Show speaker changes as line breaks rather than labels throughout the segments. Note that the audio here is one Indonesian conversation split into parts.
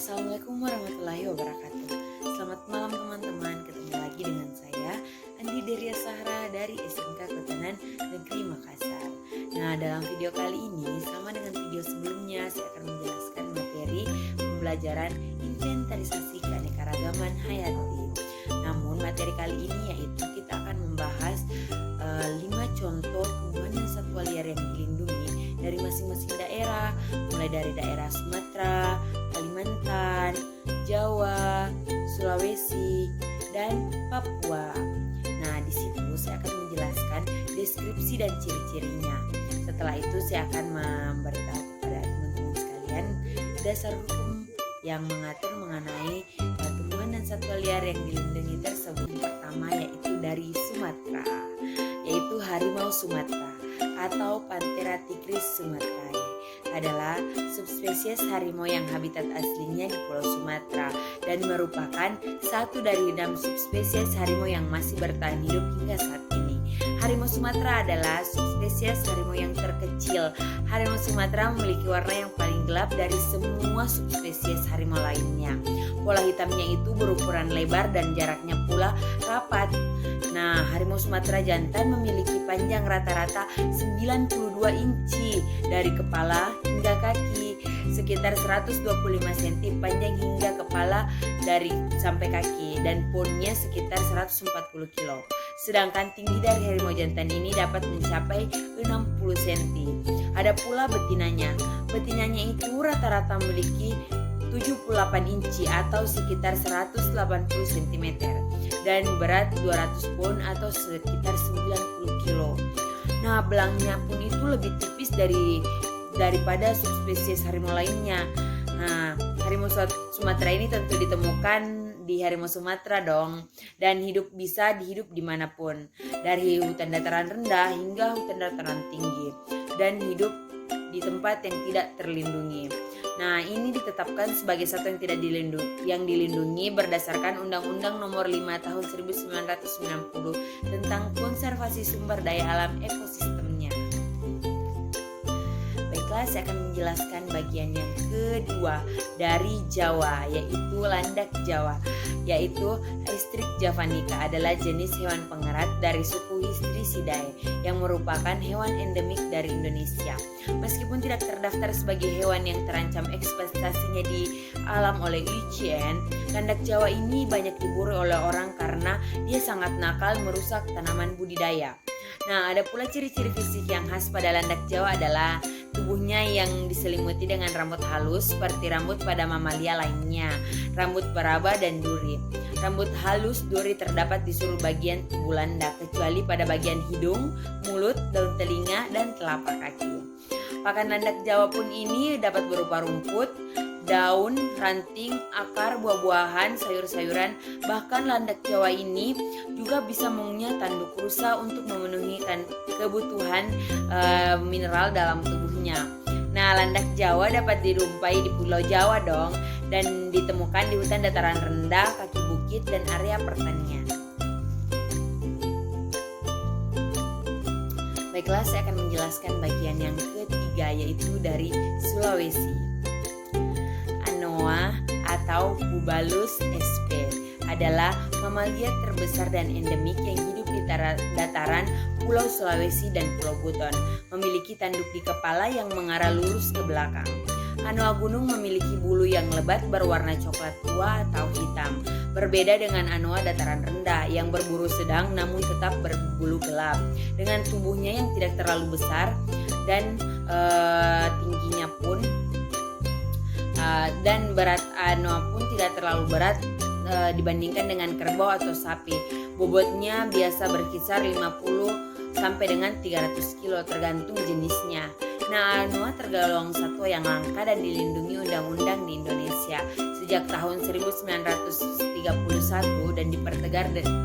Assalamualaikum warahmatullahi wabarakatuh. Selamat malam teman-teman. Ketemu lagi dengan saya Andi Deria Sahra dari SMK Ketuhanan Negeri Makassar. Nah, dalam video kali ini sama dengan video sebelumnya, saya akan menjelaskan materi pembelajaran inventarisasi keanekaragaman hayati. Namun materi kali ini yaitu kita akan membahas 5 contoh tumbuhan dan satwa liar yang dilindungi dari masing-masing daerah, mulai dari daerah Sumatera, Kalimantan, Jawa, Sulawesi, dan Papua. Nah, di situ saya akan menjelaskan deskripsi dan ciri-cirinya. Setelah itu saya akan memberitahu kepada teman-teman sekalian dasar hukum yang mengatur mengenai tumbuhan dan satwa liar yang dilindungi tersebut. Pertama yaitu dari Sumatera, yaitu harimau Sumatera atau Panthera tigris sumatrae adalah subspesies harimau yang habitat aslinya di Pulau Sumatera dan merupakan satu dari 6 subspesies harimau yang masih bertahan hidup hingga saat ini. Harimau Sumatera adalah subspesies harimau yang terkecil. Harimau Sumatera memiliki warna yang paling gelap dari semua subspesies harimau lainnya. Pola hitamnya itu berukuran lebar dan jaraknya pula rapat. Nah, harimau Sumatera jantan memiliki panjang rata-rata 92 inci dari kepala hingga kaki, sekitar 125 cm panjang hingga kepala dari sampai kaki, dan ponnya sekitar 140 kg. Sedangkan tinggi dari harimau jantan ini dapat mencapai 60 cm. Ada pula betinanya. Betinanya itu rata-rata memiliki 78 inci atau sekitar 180 cm dan berat 200 pound atau sekitar 90 kg. Nah, belangnya pun itu lebih tipis daripada subspesies harimau lainnya. Nah, harimau Sumatera ini tentu ditemukan di harimau Sumatera dong, dan bisa dihidup dimanapun, dari hutan dataran rendah hingga hutan dataran tinggi, dan hidup di tempat yang tidak terlindungi. Nah, ini ditetapkan sebagai satu yang dilindungi berdasarkan Undang-Undang Nomor 5 Tahun 1990 tentang konservasi sumber daya alam ekosistemnya. Baiklah, saya akan menjelaskan bagian yang kedua dari Jawa, yaitu landak Jawa, yaitu Hystrix javanica adalah jenis hewan pengerat dari suku Hystricidae yang merupakan hewan endemik dari Indonesia. Meskipun tidak terdaftar sebagai hewan yang terancam eksploitasinya di alam oleh IUCN, landak Jawa ini banyak diburu oleh orang karena dia sangat nakal merusak tanaman budidaya. Nah, ada pula ciri-ciri fisik yang khas pada landak Jawa adalah tubuhnya yang diselimuti dengan rambut halus seperti rambut pada mamalia lainnya, rambut peraba dan duri. Rambut halus duri terdapat di seluruh bagian tubuh landak kecuali pada bagian hidung, mulut, daun telinga, dan telapak kaki. Pakan landak Jawa pun ini dapat berupa rumput, daun, ranting, akar, buah-buahan, sayur-sayuran. Bahkan landak Jawa ini juga bisa mengunyah tanduk rusa untuk memenuhi kebutuhan mineral dalam tubuhnya. Nah, landak Jawa dapat dijumpai di Pulau Jawa dong, dan ditemukan di hutan dataran rendah, kaki bukit, dan area pertanian. Baiklah, saya akan menjelaskan bagian yang ketiga, yaitu dari Sulawesi. Anoa atau Bubalus sp adalah mamalia terbesar dan endemik yang hidup di dataran Pulau Sulawesi dan Pulau Buton. Memiliki tanduk di kepala yang mengarah lurus ke belakang. Anoa gunung memiliki bulu yang lebat berwarna coklat tua atau hitam. Berbeda dengan anoa dataran rendah yang berbulu sedang namun tetap berbulu gelap. Dengan tubuhnya yang tidak terlalu besar dan tingginya pun dan berat anoa pun tidak terlalu berat dibandingkan dengan kerbau atau sapi. Bobotnya biasa berkisar 50 sampai dengan 300 kg tergantung jenisnya. Nah, anoa tergolong satwa yang langka dan dilindungi undang-undang di Indonesia sejak tahun 1931 dan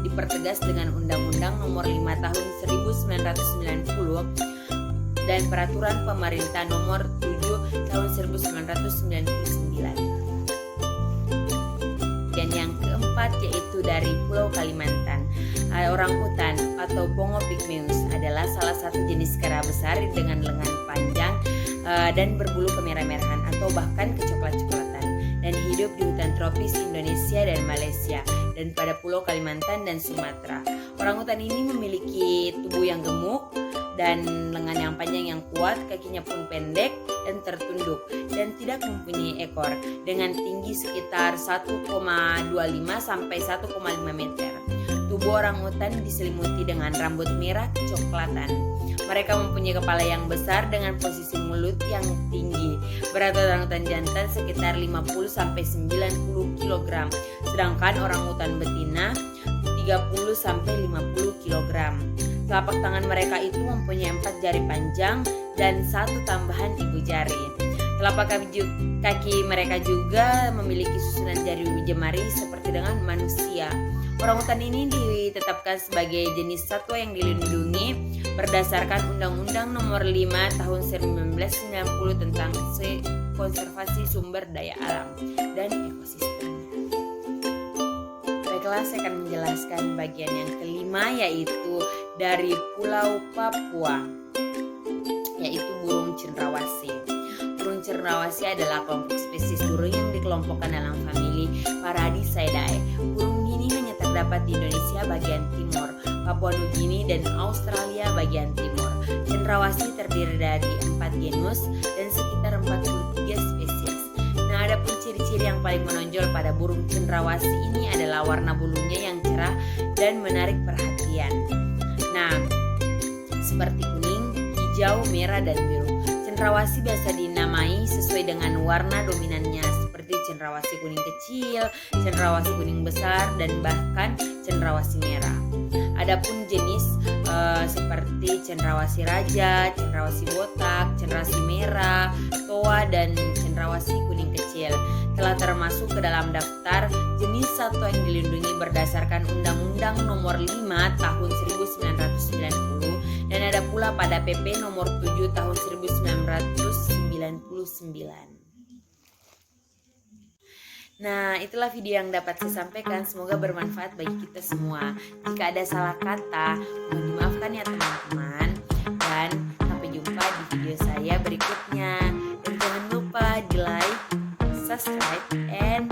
dipertegas dengan Undang-Undang Nomor 5 Tahun 1990 dan Peraturan Pemerintah Nomor 7 Tahun 1999. Dan yang keempat yaitu dari Pulau Kalimantan. Orangutan atau Pongo pygmaeus adalah salah satu jenis kera besar dengan lengan panjang dan berbulu kemerah-merahan atau bahkan kecoklat-coklatan, dan hidup hidup di hutan tropis Indonesia dan Malaysia, dan pada Pulau Kalimantan dan Sumatera. Orangutan ini memiliki tubuh yang gemuk dan lengan yang panjang yang kuat, kakinya pun pendek dan tertunduk, dan tidak mempunyai ekor, dengan tinggi sekitar 1,25 sampai 1,5 meter. Tubuh orangutan diselimuti dengan rambut merah kecoklatan. Mereka mempunyai kepala yang besar dengan posisi mulut yang tinggi. Berat orangutan jantan sekitar 50 sampai 90 kg, sedangkan orangutan betina 30 sampai 50 kg. Telapak tangan mereka itu mempunyai 4 jari panjang dan 1 tambahan ibu jari. Telapak kaki mereka juga memiliki susunan jari jemari seperti dengan manusia. Orangutan ini ditetapkan sebagai jenis satwa yang dilindungi berdasarkan Undang-Undang Nomor 5 Tahun 1990 tentang konservasi sumber daya alam dan ekosistemnya. Baiklah, saya akan menjelaskan bagian yang kelima, yaitu dari Pulau Papua, yaitu burung cendrawasih. Burung cendrawasih adalah kelompok spesies burung yang dikelompokkan dalam famili Paradiseidae. Burung ini hanya terdapat di Indonesia bagian timur, Papua Nugini, dan Australia bagian timur. Cendrawasih terdiri dari 4 genus dan sekitar 43 spesies. Nah, ada pun ciri-ciri yang paling menonjol pada burung cendrawasih ini adalah warna bulunya yang cerah dan menarik perhatian. Nah, seperti kuning, hijau, merah, dan biru. Cendrawasih biasa dinamai sesuai dengan warna dominannya, seperti cendrawasih kuning kecil, cendrawasih kuning besar, dan bahkan cendrawasih merah. Adapun jenis seperti cendrawasih raja, cendrawasih botak, cendrawasih merah, toa, dan cendrawasih kuning kecil telah termasuk ke dalam daftar jenis satwa yang dilindungi berdasarkan Undang-Undang Nomor 5 Tahun 1990, dan ada pula pada PP Nomor 7 Tahun 1999. Nah, itulah video yang dapat saya sampaikan. Semoga bermanfaat bagi kita semua. Jika ada salah kata, mohon dimaafkan ya teman-teman. Dan sampai jumpa di video saya berikutnya. Dan jangan lupa di like, subscribe, and